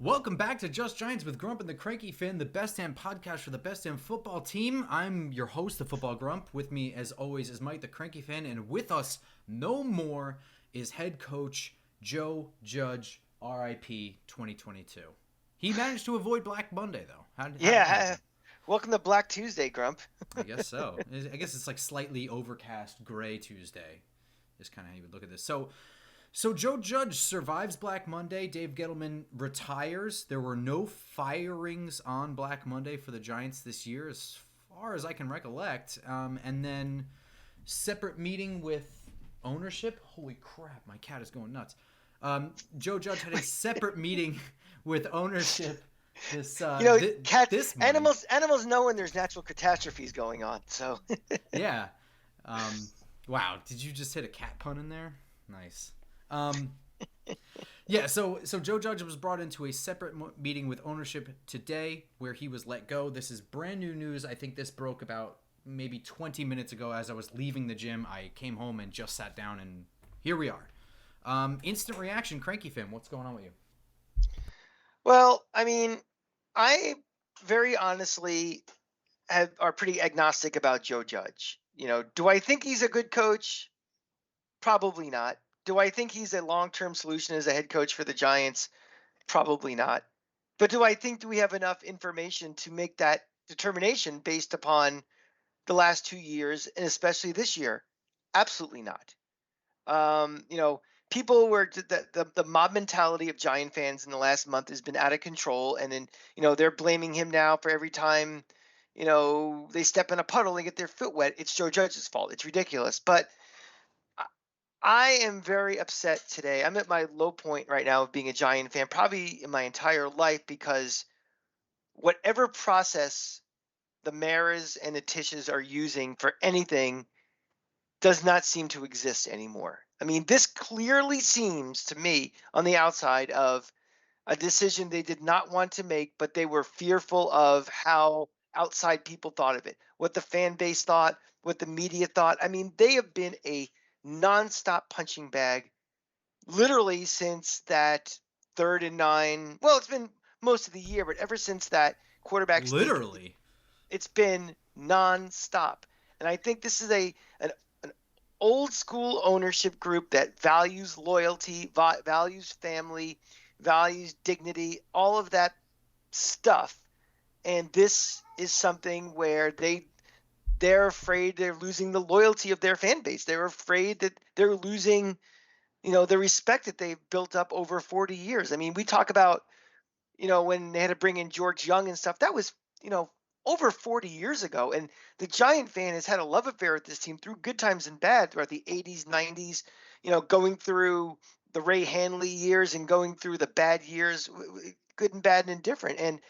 Welcome back to Just Giants with Grump and the Cranky Fan, the best damn podcast for the best damn football team. I'm your host, the Football Grump. With me, as always, is Mike, the Cranky Fan, and with us, no more, is head coach Joe Judge, RIP 2022. He managed to avoid Black Monday, though. Welcome to Black Tuesday, Grump. I guess so. I guess it's like slightly overcast gray Tuesday. Is kind of how you would look at this. So Joe Judge survives Black Monday. Dave Gettleman retires. There were no firings on Black Monday for the Giants this year, as far as I can recollect. And then separate meeting with ownership. Holy crap, my cat is going nuts. Joe Judge had a separate meeting with ownership. Animals know when there's natural catastrophes going on. So yeah. Wow, did you just hit a cat pun in there? Nice. So Joe Judge was brought into a separate meeting with ownership today where he was let go. This is brand new news. I think this broke about maybe 20 minutes ago as I was leaving the gym. I came home and just sat down, and here we are. Instant reaction, Cranky Fan. What's going on with you? Well, I mean, I very honestly are pretty agnostic about Joe Judge. Do I think he's a good coach? Probably not. Do I think he's a long-term solution as a head coach for the Giants? Probably not. But do we have enough information to make that determination based upon the last 2 years and especially this year? Absolutely not. People were the mob mentality of Giant fans in the last month has been out of control, and then they're blaming him now for every time they step in a puddle and get their foot wet. It's Joe Judge's fault. It's ridiculous, but I am very upset today. I'm at my low point right now of being a Giant fan, probably in my entire life, because whatever process the Maras and the Tishes are using for anything does not seem to exist anymore. I mean, this clearly seems to me on the outside of a decision they did not want to make, but they were fearful of how outside people thought of it, what the fan base thought, what the media thought. I mean, they have been a nonstop punching bag literally since that 3rd and 9. Well, it's been most of the year, but ever since that quarterback literally, it's been nonstop. And I think this is an old school ownership group that values loyalty, values family, values dignity, all of that stuff. And this is something where they're afraid they're losing the loyalty of their fan base. They're afraid that they're losing, the respect that they've built up over 40 years. I mean, we talk about, when they had to bring in George Young and stuff, that was, over 40 years ago. And the Giant fan has had a love affair with this team through good times and bad throughout the 80s, 90s, going through the Ray Hanley years and going through the bad years, good and bad and indifferent. And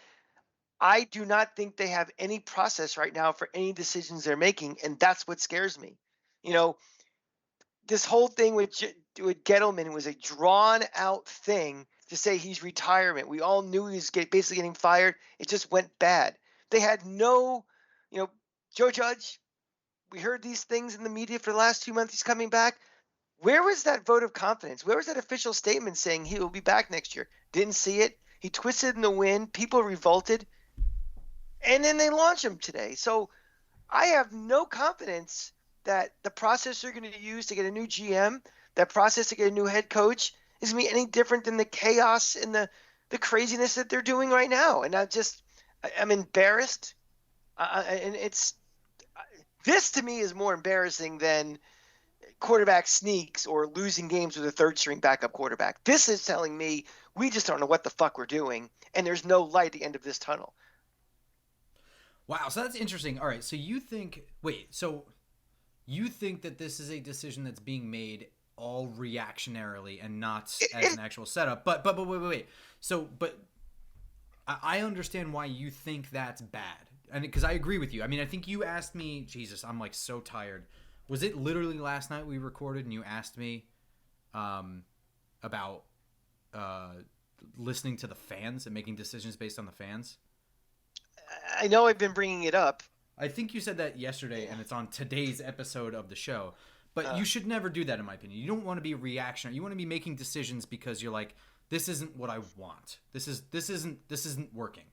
I do not think they have any process right now for any decisions they're making, and that's what scares me. This whole thing with Gettleman was a drawn-out thing to say he's retirement. We all knew he was basically getting fired. It just went bad. They had no, Joe Judge, we heard these things in the media for the last 2 months. He's coming back. Where was that vote of confidence? Where was that official statement saying he will be back next year? Didn't see it. He twisted in the wind. People revolted. And then they launch him today. So I have no confidence that the process they're going to use to get a new GM, that process to get a new head coach, is going to be any different than the chaos and the craziness that they're doing right now. And I'm embarrassed. And this to me is more embarrassing than quarterback sneaks or losing games with a third string backup quarterback. This is telling me we just don't know what the fuck we're doing, and there's no light at the end of this tunnel. Wow, so that's interesting. All right, so you think that this is a decision that's being made all reactionarily and not as an actual setup. But wait. But I understand why you think that's bad. And because I agree with you. I mean, I think you asked me, Jesus, I'm like so tired. Was it literally last night we recorded and you asked me about listening to the fans and making decisions based on the fans? I know I've been bringing it up. I think you said that yesterday, and it's on today's episode of the show. But you should never do that, in my opinion. You don't want to be reactionary. You want to be making decisions because you're like, this isn't what I want. This isn't working.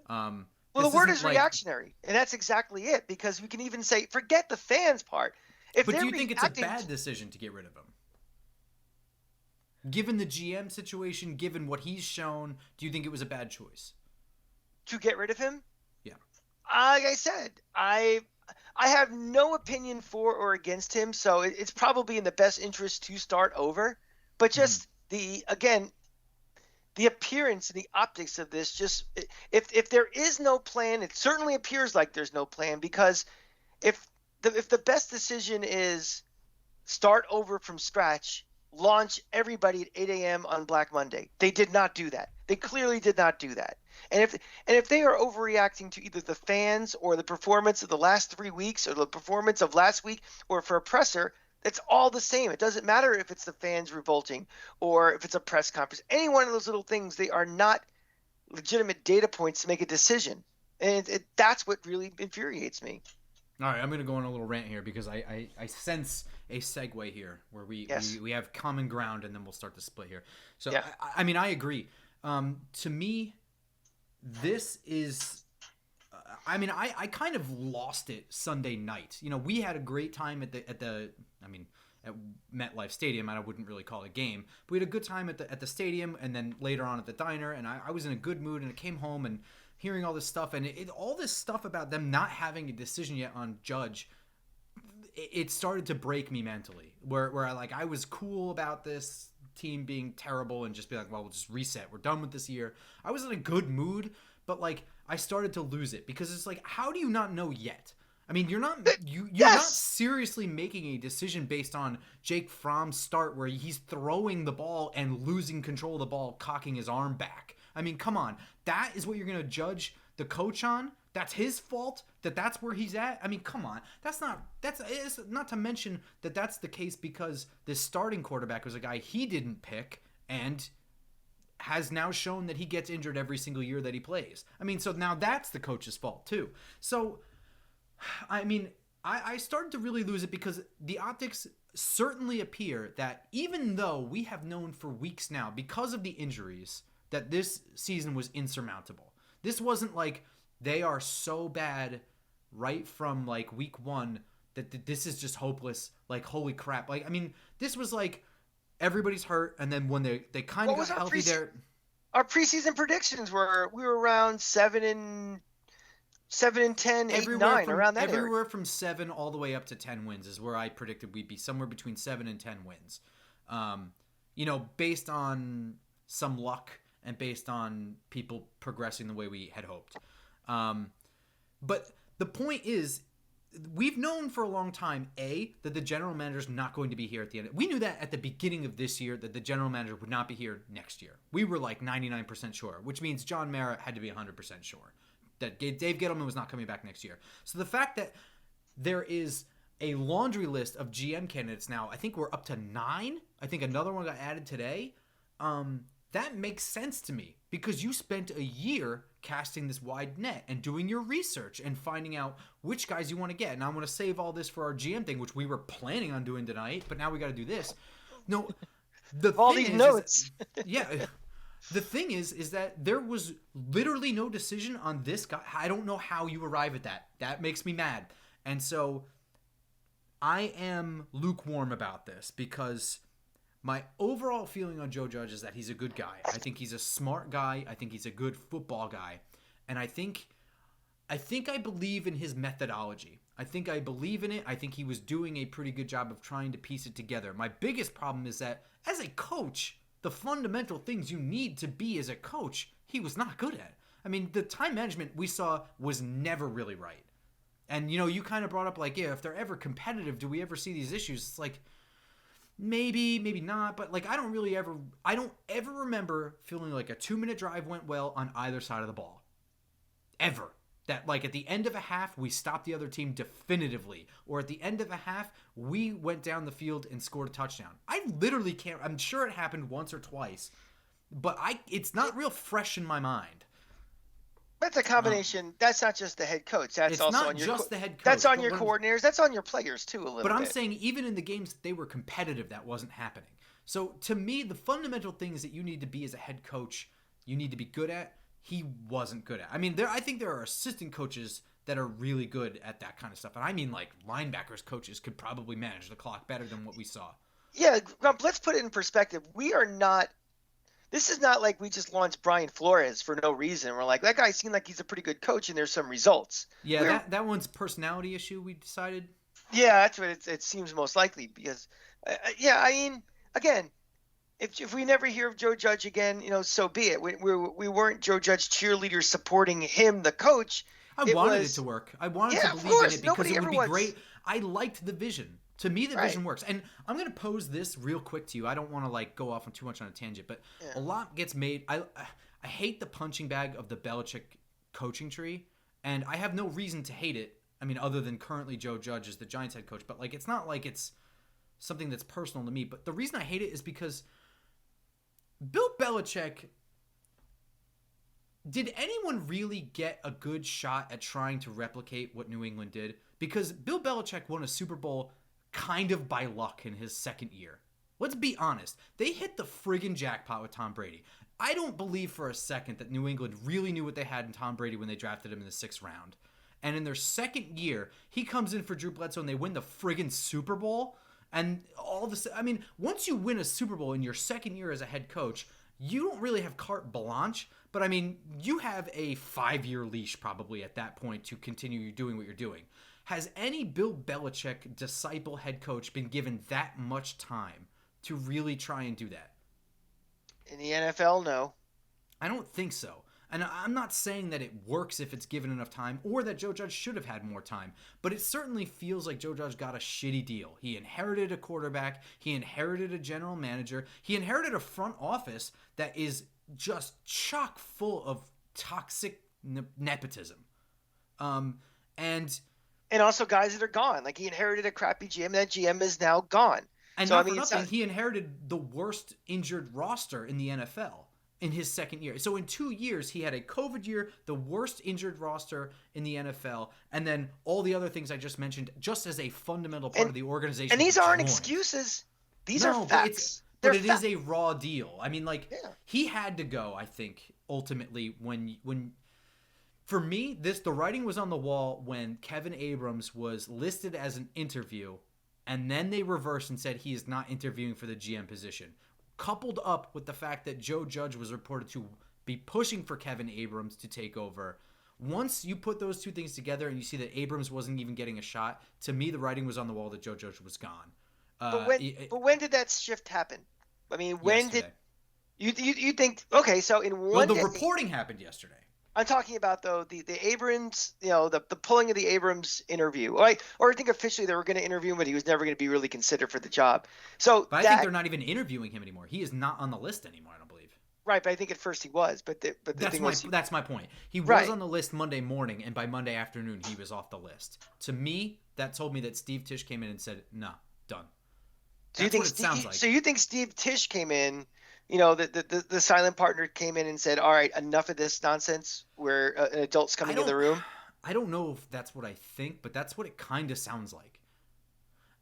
Well, the word is reactionary, and that's exactly it, because we can even say, forget the fans part. But do you think it's a bad decision to get rid of him? Given the GM situation, given what he's shown, do you think it was a bad choice? To get rid of him? Yeah. Like I said, I have no opinion for or against him, so it's probably in the best interest to start over. But just the appearance and the optics of this, just if there is no plan, it certainly appears like there's no plan, because if the best decision is start over from scratch, launch everybody at 8 a.m. on Black Monday. They did not do that. They clearly did not do that. And if they are overreacting to either the fans or the performance of the last 3 weeks or the performance of last week or for a presser, it's all the same. It doesn't matter if it's the fans revolting or if it's a press conference. Any one of those little things, they are not legitimate data points to make a decision. And that's what really infuriates me. All right, I'm going to go on a little rant here because I sense a segue here where we have common ground, and then we'll start to split here. So, yeah. I mean, I agree. To me, this is I mean, I kind of lost it Sunday night. You know, we had a great time at MetLife Stadium, and I wouldn't really call it a game. But we had a good time at the stadium, and then later on at the diner, and I was in a good mood, and I came home and hearing all this stuff, and all this stuff about them not having a decision yet on Judge, it started to break me mentally. Where I was cool about this team being terrible and just be like, well, we'll just reset. We're done with this year. I was in a good mood, but I started to lose it because it's like, how do you not know yet? I mean, you're not seriously making a decision based on Jake Fromm's start where he's throwing the ball and losing control of the ball, cocking his arm back. I mean, come on. That is what you're going to judge the coach on? That's his fault that's where he's at? I mean, come on. It's not to mention that's the case because this starting quarterback was a guy he didn't pick and has now shown that he gets injured every single year that he plays. I mean, so now that's the coach's fault too. So, I mean, I started to really lose it because the optics certainly appear that even though we have known for weeks now, because of the injuries, that this season was insurmountable. This wasn't like they are so bad right from week one that this is just hopeless. Like, holy crap. I mean, this was everybody's hurt, and then when they kind of got healthy there. Our preseason predictions were we were around 7-10, 8-9, around that everywhere area. From 7 all the way up to 10 wins is where I predicted we'd be, somewhere between 7 and 10 wins. Based on some luck and based on people progressing the way we had hoped. But the point is, we've known for a long time, that the general manager's not going to be here at the end. We knew that at the beginning of this year, that the general manager would not be here next year. We were 99% sure, which means John Mara had to be 100% sure that Dave Gettleman was not coming back next year. So the fact that there is a laundry list of GM candidates now, I think we're up to 9. I think another one got added today. That makes sense to me because you spent a year casting this wide net and doing your research and finding out which guys you want to get. And I want to save all this for our GM thing, which we were planning on doing tonight, but now we got to do this. No, all these notes. The thing is that there was literally no decision on this guy. I don't know how you arrive at that. That makes me mad. And so I am lukewarm about this because my overall feeling on Joe Judge is that he's a good guy. I think he's a smart guy. I think he's a good football guy. And I think I believe in his methodology. I think I believe in it. I think he was doing a pretty good job of trying to piece it together. My biggest problem is that as a coach, the fundamental things you need to be as a coach, he was not good at. I mean, the time management we saw was never really right. And, you kind of brought up if they're ever competitive, do we ever see these issues? It's maybe not, but I don't ever remember feeling like a 2-minute drive went well on either side of the ball. Ever. That at the end of a half, we stopped the other team definitively. Or at the end of a half, we went down the field and scored a touchdown. I literally can't, I'm sure it happened once or twice, but it's not real fresh in my mind. That's a combination. That's not just the head coach. That's also not on your just the head coach. That's on your coordinators. That's on your players too a little bit. But I'm saying even in the games that they were competitive, that wasn't happening. So to me, the fundamental things that you need to be as a head coach, you need to be good at, he wasn't good at. I mean, I think there are assistant coaches that are really good at that kind of stuff. And I mean, like, linebackers coaches could probably manage the clock better than what we saw. Yeah, Grump, let's put it in perspective. This is not like we just launched Brian Flores for no reason. We're like, that guy seemed like he's a pretty good coach and there's some results. Yeah, that one's personality issue, we decided. Yeah, that's what it seems most likely because, I mean, again, if we never hear of Joe Judge again, so be it. We weren't Joe Judge cheerleaders supporting him, the coach. I wanted it to work. I wanted to believe in it because it would be great. I liked the vision. To me, the vision works. And I'm going to pose this real quick to you. I don't want to go off on too much on a tangent, but a lot gets made. I hate the punching bag of the Belichick coaching tree, and I have no reason to hate it. I mean, other than currently Joe Judge is the Giants head coach, but it's not like it's something that's personal to me. But the reason I hate it is because Bill Belichick, did anyone really get a good shot at trying to replicate what New England did? Because Bill Belichick won a Super Bowl kind of by luck in his second year. Let's be honest. They hit the friggin' jackpot with Tom Brady. I don't believe for a second that New England really knew what they had in Tom Brady when they drafted him in the 6th round. And in their second year, he comes in for Drew Bledsoe and they win the friggin' Super Bowl. And all this, I mean, once you win a Super Bowl in your second year as a head coach, you don't really have carte blanche, but I mean, you have a 5-year leash probably at that point to continue doing what you're doing. Has any Bill Belichick disciple head coach been given that much time to really try and do that? In the NFL, no. I don't think so. And I'm not saying that it works if it's given enough time or that Joe Judge should have had more time, but it certainly feels like Joe Judge got a shitty deal. He inherited a quarterback. He inherited a general manager. He inherited a front office that is just chock full of toxic nepotism. And also guys that are gone. Like, he inherited a crappy GM. That GM is now gone. And so, for nothing, he inherited the worst injured roster in the NFL in his second year. So in 2 years, he had a COVID year, the worst injured roster in the NFL, and then all the other things I just mentioned just as a fundamental part of the organization. And these aren't excuses. These are facts. But it is a raw deal. I mean, he had to go, I think, ultimately, when for me, the writing was on the wall when Kevin Abrams was listed as an interview, and then they reversed and said he is not interviewing for the GM position. Coupled up with the fact that Joe Judge was reported to be pushing for Kevin Abrams to take over. Once you put those two things together and you see that Abrams wasn't even getting a shot, to me, the writing was on the wall that Joe Judge was gone. But when did that shift happen? I mean, when yesterday. did you think? Okay, so in one day, reporting happened yesterday. I'm talking about though the Abrams, the pulling of the Abrams interview. Or I think officially they were going to interview him, but he was never going to be really considered for the job. So, but I think they're not even interviewing him anymore. He is not on the list anymore, I don't believe. Right, but I think at first he was. But that's my point. He was on the list Monday morning, and by Monday afternoon he was off the list. To me, that told me that Steve Tisch came in and said, "No, done." So you think Steve Tisch came in? The silent partner came in and said, "All right, enough of this nonsense. Where an adult's coming in the room." I don't know if that's what I think, but that's what it kind of sounds like.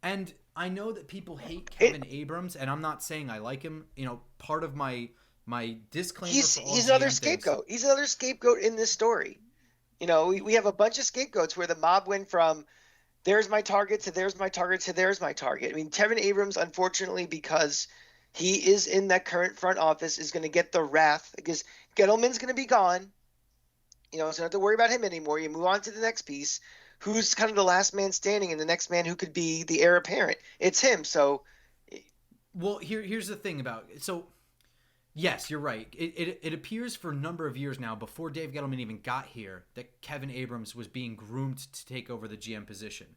And I know that people hate Kevin Abrams, and I'm not saying I like him. Part of my disclaimer. He's another scapegoat. He's another scapegoat in this story. We have a bunch of scapegoats where the mob went from there's my target to there's my target to there's my target. I mean, Kevin Abrams, unfortunately, because he is in that current front office, is going to get the wrath because Gettleman's going to be gone. So you don't have to worry about him anymore. You move on to the next piece. Who's kind of the last man standing and the next man who could be the heir apparent? It's him. So, well, here's the thing about it. So, yes, you're right. It appears for a number of years now, before Dave Gettleman even got here, that Kevin Abrams was being groomed to take over the GM position.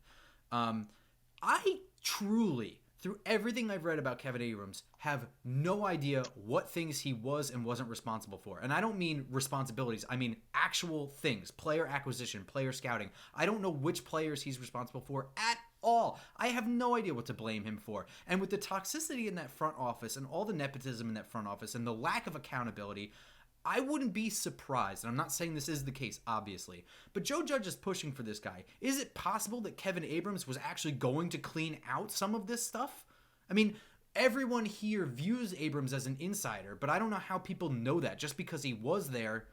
I truly, through everything I've read about Kevin Abrams, have no idea what things he was and wasn't responsible for. And I don't mean responsibilities. I mean actual things. Player acquisition, player scouting. I don't know which players he's responsible for at all. I have no idea what to blame him for. And with the toxicity in that front office and all the nepotism in that front office and the lack of accountability, I wouldn't be surprised, and I'm not saying this is the case, obviously, but Joe Judge is pushing for this guy. Is it possible that Kevin Abrams was actually going to clean out some of this stuff? I mean, everyone here views Abrams as an insider, but I don't know how people know that just because he was there.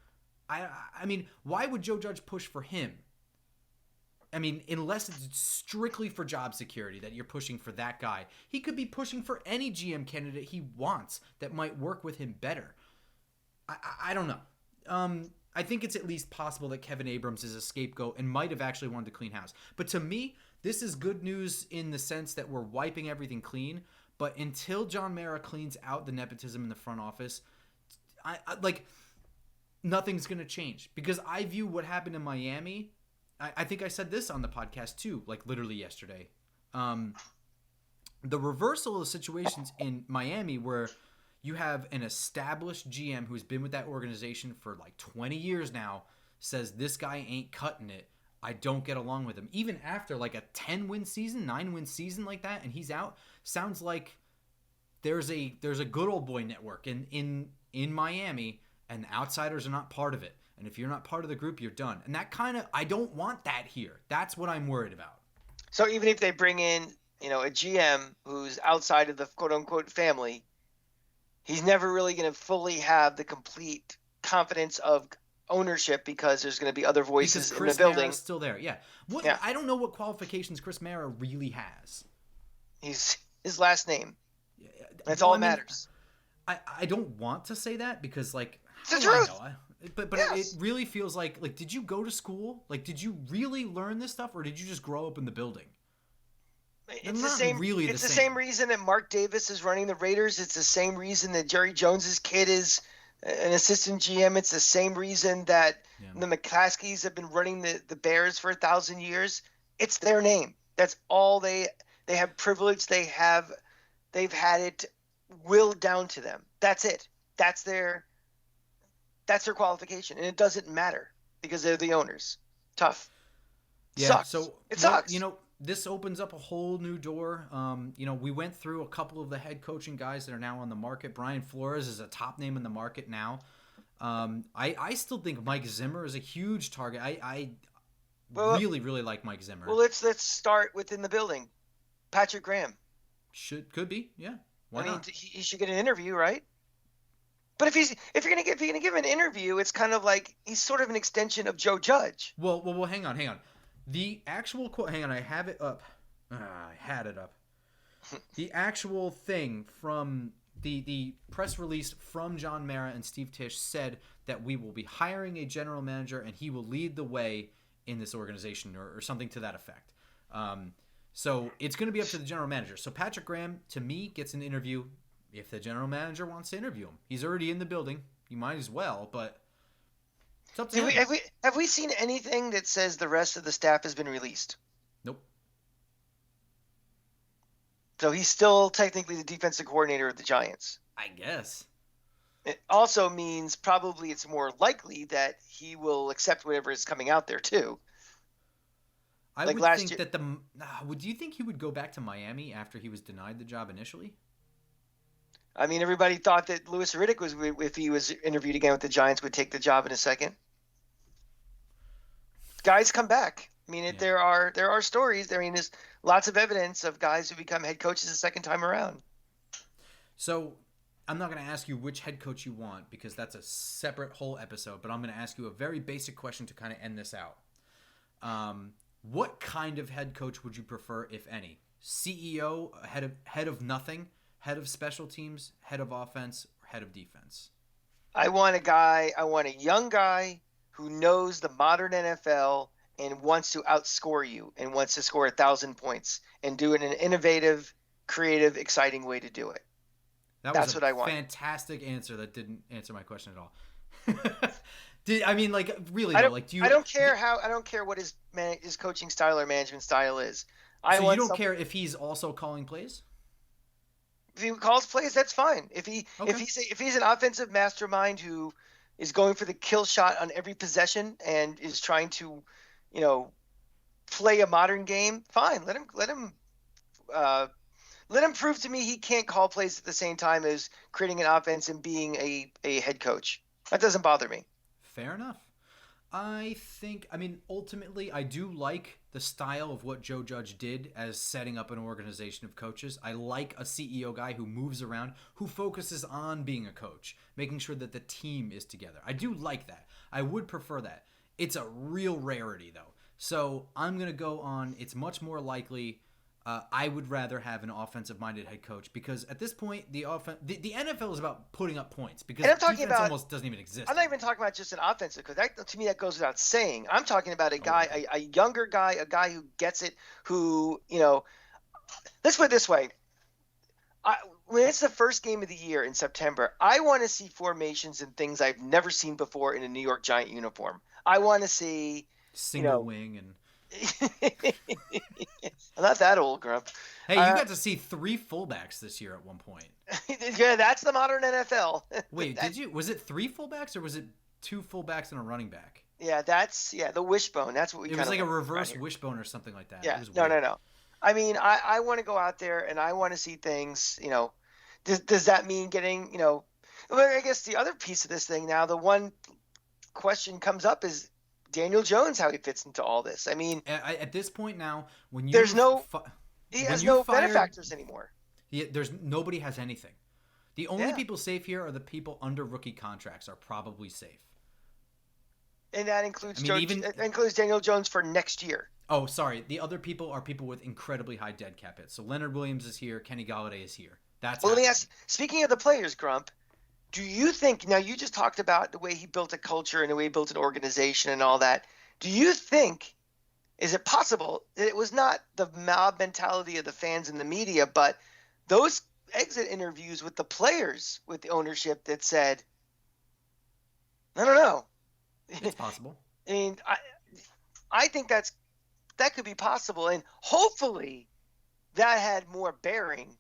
I mean, why would Joe Judge push for him? I mean, unless it's strictly for job security that you're pushing for that guy. He could be pushing for any GM candidate he wants that might work with him better. I don't know. I think it's at least possible that Kevin Abrams is a scapegoat and might have actually wanted to clean house. But to me, this is good news in the sense that we're wiping everything clean. But until John Mara cleans out the nepotism in the front office, I nothing's going to change. Because I view what happened in Miami, I think I said this on the podcast too, like literally yesterday. The reversal of situations in Miami where you have an established GM who's been with that organization for like 20 years now, says this guy ain't cutting it. I don't get along with him. Even after like a 10-win season, 9-win season like that, and he's out, sounds like there's a good old boy network in Miami, and the outsiders are not part of it. And if you're not part of the group, you're done. And that kind of, I don't want that here. That's what I'm worried about. So even if they bring in, a GM who's outside of the quote unquote family, he's never really going to fully have the complete confidence of ownership because there's going to be other voices in the building. Mara's still there, yeah. I don't know what qualifications Chris Mara really has. His last name. That's all that matters. I don't want to say that because, like, it's the truth. But yes. It really feels like did you go to school? Like, did you really learn this stuff, or did you just grow up in the building? It's the same. It's the same reason that Mark Davis is running the Raiders. It's the same reason that Jerry Jones's kid is an assistant GM. It's the same reason that the McClaskeys have been running the Bears for 1,000 years. It's their name. That's all they have privilege. They've had it willed down to them. That's it. That's their qualification, and it doesn't matter because they're the owners. Tough. Yeah. Sucks. So it sucks. This opens up a whole new door. We went through a couple of the head coaching guys that are now on the market. Brian Flores is a top name in the market now. I still think Mike Zimmer is a huge target. I really, really like Mike Zimmer. Well, let's start within the building. Patrick Graham. Could be, yeah. Why not? He should get an interview, right? But if you're gonna give an interview, it's kind of like he's sort of an extension of Joe Judge. Well, hang on. The actual quote. Hang on, I have it up. I had it up. The actual thing from the press release from John Mara and Steve Tisch said that we will be hiring a general manager and he will lead the way in this organization or something to that effect. So it's going to be up to the general manager. So Patrick Graham, to me, gets an interview if the general manager wants to interview him. He's already in the building. You might as well, but it's up to him. Have we seen anything that says the rest of the staff has been released? Nope. So he's still technically the defensive coordinator of the Giants. I guess. It also means probably it's more likely that he will accept whatever is coming out there too. I would think that do you think he would go back to Miami after he was denied the job initially? I mean, everybody thought that Louis Riddick if he was interviewed again with the Giants, would take the job in a second. Guys come back. I mean, there are stories. I mean, there's lots of evidence of guys who become head coaches a second time around. So I'm not going to ask you which head coach you want because that's a separate whole episode, but I'm going to ask you a very basic question to kind of end this out. What kind of head coach would you prefer, if any? CEO, head of nothing, head of special teams, head of offense, or head of defense? I want a young guy who knows the modern NFL and wants to outscore you and wants to score 1,000 points and do it in an innovative, creative, exciting way to do it. That's what I want. Fantastic answer that didn't answer my question at all. Really? I don't care what his coaching style or management style is. So you don't care if he's also calling plays? If he calls plays, that's fine. If he's an offensive mastermind who is going for the kill shot on every possession and is trying to, play a modern game, fine. Let him prove to me he can't call plays at the same time as creating an offense and being a head coach. That doesn't bother me. Fair enough. Ultimately, I do like the style of what Joe Judge did as setting up an organization of coaches. I like a CEO guy who moves around, who focuses on being a coach, making sure that the team is together. I do like that. I would prefer that. It's a real rarity, though. So I'm going to go on, it's much more likely I would rather have an offensive-minded head coach because at this point, the NFL is about putting up points because defense almost doesn't even exist. I'm not even talking about just an offensive coach. To me, that goes without saying. I'm talking about a guy, a younger guy, a guy who gets it, who, let's put it this way. When it's the first game of the year in September, I want to see formations and things I've never seen before in a New York Giant uniform. I want to see single wing and I'm not that old, Grump. Hey, you got to see 3 fullbacks this year at one point. Yeah, that's the modern NFL. Wait, did you? Was it 3 fullbacks or was it 2 fullbacks and a running back? Yeah, the wishbone. That's what we. It was like a reverse wishbone or something like that. Yeah, no. I mean, I want to go out there and I want to see things. Does that mean getting? Well, I guess the other piece of this thing now, the one question comes up is Daniel Jones, how he fits into all this. I mean, at this point now, when you he has no benefactors anymore. Nobody has anything. The only people safe here are the people under rookie contracts are probably safe. And that includes includes Daniel Jones for next year. Oh, sorry. The other people are people with incredibly high dead cap hits. So Leonard Williams is here. Kenny Golladay is here. Let me ask. Speaking of the players, Grump, do you think, now you just talked about the way he built a culture and the way he built an organization and all that. Do you think, is it possible that it was not the mob mentality of the fans and the media, but those exit interviews with the players, with the ownership that said, I don't know. It's possible. I mean, I think that could be possible. And hopefully that had more bearing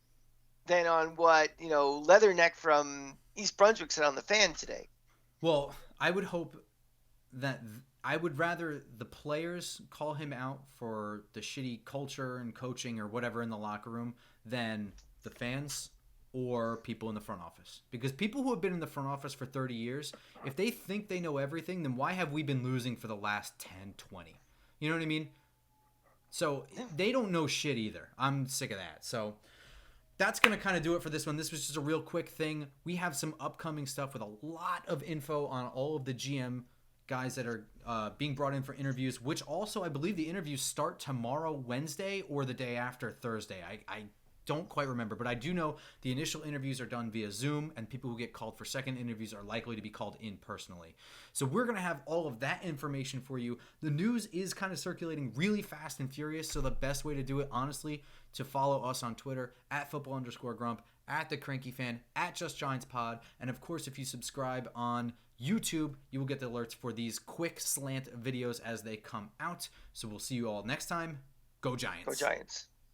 than on what, Leatherneck from East Brunswick said on the Fan today. Well, I would hope that I would rather the players call him out for the shitty culture and coaching or whatever in the locker room than the fans or people in the front office. Because people who have been in the front office for 30 years, if they think they know everything, then why have we been losing for the last 10, 20? You know what I mean? So they don't know shit either. I'm sick of that. So that's going to kind of do it for this one. This was just a real quick thing. We have some upcoming stuff with a lot of info on all of the GM guys that are being brought in for interviews, which also I believe the interviews start tomorrow, Wednesday, or the day after Thursday. I don't quite remember, but I do know the initial interviews are done via Zoom, and people who get called for second interviews are likely to be called in personally. So we're going to have all of that information for you. The news is kind of circulating really fast and furious, so the best way to do it, honestly, to follow us on Twitter, @football_grump, @thecrankyfan, @justgiantspod, and of course, if you subscribe on YouTube, you will get the alerts for these quick slant videos as they come out. So we'll see you all next time. Go Giants. Go Giants.